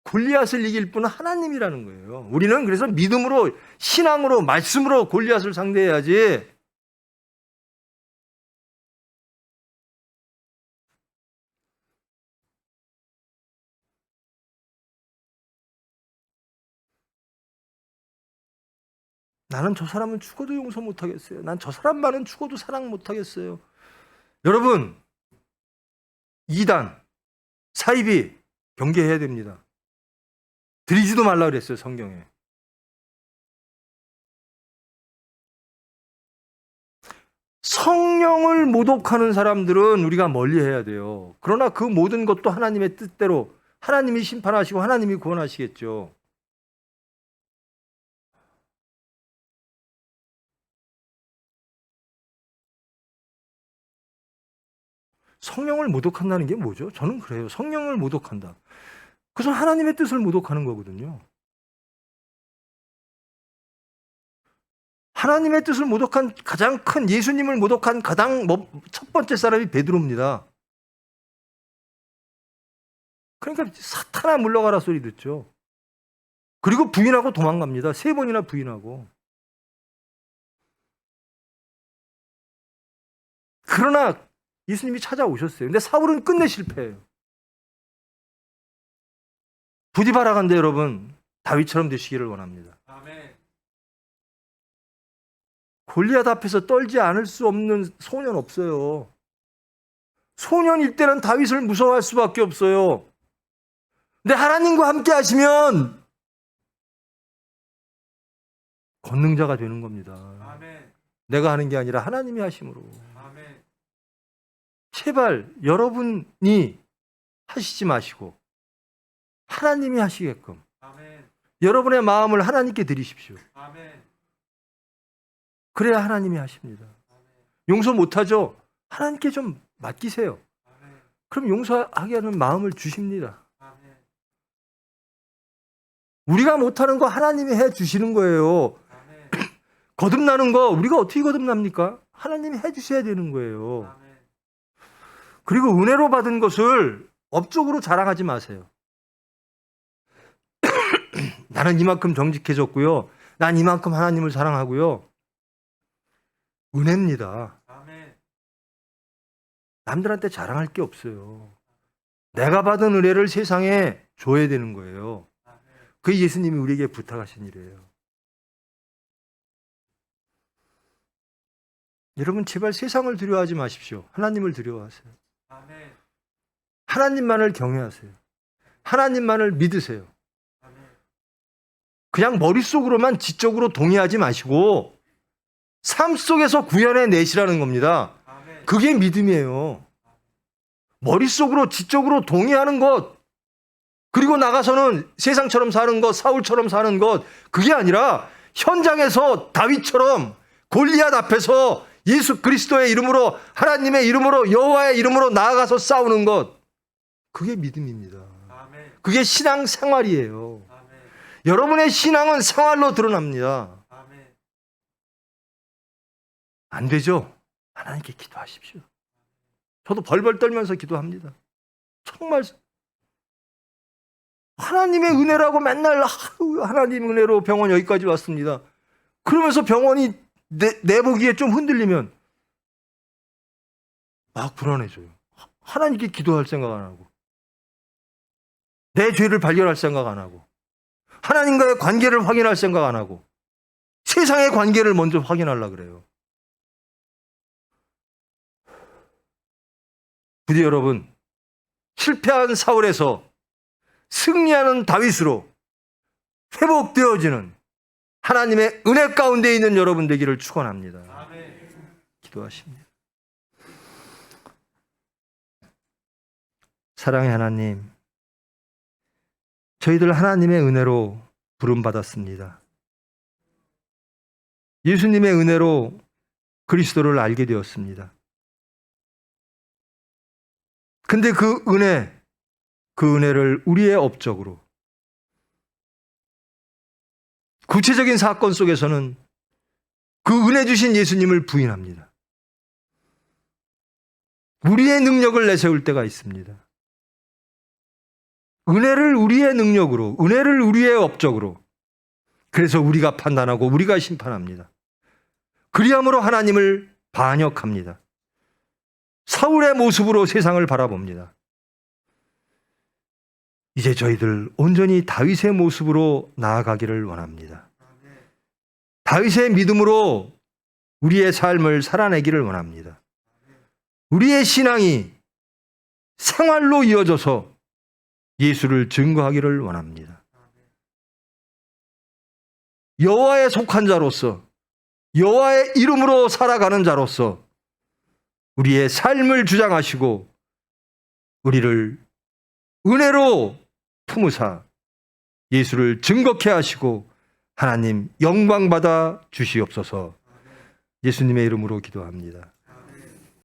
골리앗을 이길 분은 하나님이라는 거예요. 우리는 그래서 믿음으로, 신앙으로, 말씀으로 골리앗을 상대해야지. 나는 저 사람은 죽어도 용서 못하겠어요. 난 저 사람만은 죽어도 사랑 못하겠어요. 여러분, 이단, 사이비 경계해야 됩니다. 드리지도 말라 그랬어요, 성경에. 성령을 모독하는 사람들은 우리가 멀리해야 돼요. 그러나 그 모든 것도 하나님의 뜻대로 하나님이 심판하시고 하나님이 구원하시겠죠. 성령을 모독한다는 게 뭐죠? 저는 그래요. 성령을 모독한다. 그것은 하나님의 뜻을 모독하는 거거든요. 하나님의 뜻을 모독한 가장 큰, 예수님을 모독한 가장 첫 번째 사람이 베드로입니다. 그러니까 사탄아 물러가라 소리 듣죠. 그리고 부인하고 도망갑니다. 3번이나 부인하고. 그러나 예수님이 찾아오셨어요. 근데 사울은 끝내 실패해요. 부디 바라간대 여러분, 다윗처럼 되시기를 원합니다. 아멘. 골리앗 앞에서 떨지 않을 수 없는 소년 없어요. 소년일 때는 다윗을 무서워할 수밖에 없어요. 근데 하나님과 함께 하시면 권능자가 되는 겁니다. 아멘. 내가 하는 게 아니라 하나님이 하심으로. 아멘. 제발 여러분이 하시지 마시고 하나님이 하시게끔 아멘. 여러분의 마음을 하나님께 드리십시오. 아멘. 그래야 하나님이 하십니다. 용서 못하죠? 하나님께 좀 맡기세요. 아멘. 그럼 용서하게 하는 마음을 주십니다. 아멘. 우리가 못하는 거 하나님이 해주시는 거예요. 아멘. 거듭나는 거 우리가 어떻게 거듭납니까? 하나님이 해주셔야 되는 거예요. 아멘. 그리고 은혜로 받은 것을 업적으로 자랑하지 마세요. 나는 이만큼 정직해졌고요. 난 이만큼 하나님을 사랑하고요. 은혜입니다. 아멘. 남들한테 자랑할 게 없어요. 내가 받은 은혜를 세상에 줘야 되는 거예요. 그게 예수님이 우리에게 부탁하신 일이에요. 여러분 제발 세상을 두려워하지 마십시오. 하나님을 두려워하세요. 아멘. 하나님만을 경외하세요. 하나님만을 믿으세요. 그냥 머릿속으로만 지적으로 동의하지 마시고 삶 속에서 구현해 내시라는 겁니다. 그게 믿음이에요. 머릿속으로 지적으로 동의하는 것, 그리고 나가서는 세상처럼 사는 것, 사울처럼 사는 것, 그게 아니라 현장에서 다윗처럼 골리앗 앞에서 예수 그리스도의 이름으로, 하나님의 이름으로, 여호와의 이름으로 나아가서 싸우는 것, 그게 믿음입니다. 그게 신앙 생활이에요. 여러분의 신앙은 생활로 드러납니다. 안 되죠? 하나님께 기도하십시오. 저도 벌벌 떨면서 기도합니다. 정말 하나님의 은혜라고 맨날 하나님 은혜로 병원 여기까지 왔습니다. 그러면서 병원이 내 보기에 좀 흔들리면 막 불안해져요. 하나님께 기도할 생각 안 하고, 내 죄를 발견할 생각 안 하고, 하나님과의 관계를 확인할 생각 안 하고, 세상의 관계를 먼저 확인하려고 그래요. 부디 여러분, 실패한 사울에서 승리하는 다윗으로 회복되어지는 하나님의 은혜 가운데 있는 여러분 되기를 축원합니다. 기도하십니다. 사랑의 하나님, 저희들 하나님의 은혜로 부름받았습니다. 예수님의 은혜로 그리스도를 알게 되었습니다. 근데 그 은혜를 우리의 업적으로, 구체적인 사건 속에서는 그 은혜 주신 예수님을 부인합니다. 우리의 능력을 내세울 때가 있습니다. 은혜를 우리의 능력으로, 은혜를 우리의 업적으로, 그래서 우리가 판단하고 우리가 심판합니다. 그리함으로 하나님을 반역합니다. 사울의 모습으로 세상을 바라봅니다. 이제 저희들 온전히 다윗의 모습으로 나아가기를 원합니다. 다윗의 믿음으로 우리의 삶을 살아내기를 원합니다. 우리의 신앙이 생활로 이어져서 예수를 증거하기를 원합니다. 여호와에 속한 자로서, 여호와의 이름으로 살아가는 자로서 우리의 삶을 주장하시고 우리를 은혜로 품으사 예수를 증거케 하시고 하나님 영광 받아 주시옵소서. 예수님의 이름으로 기도합니다.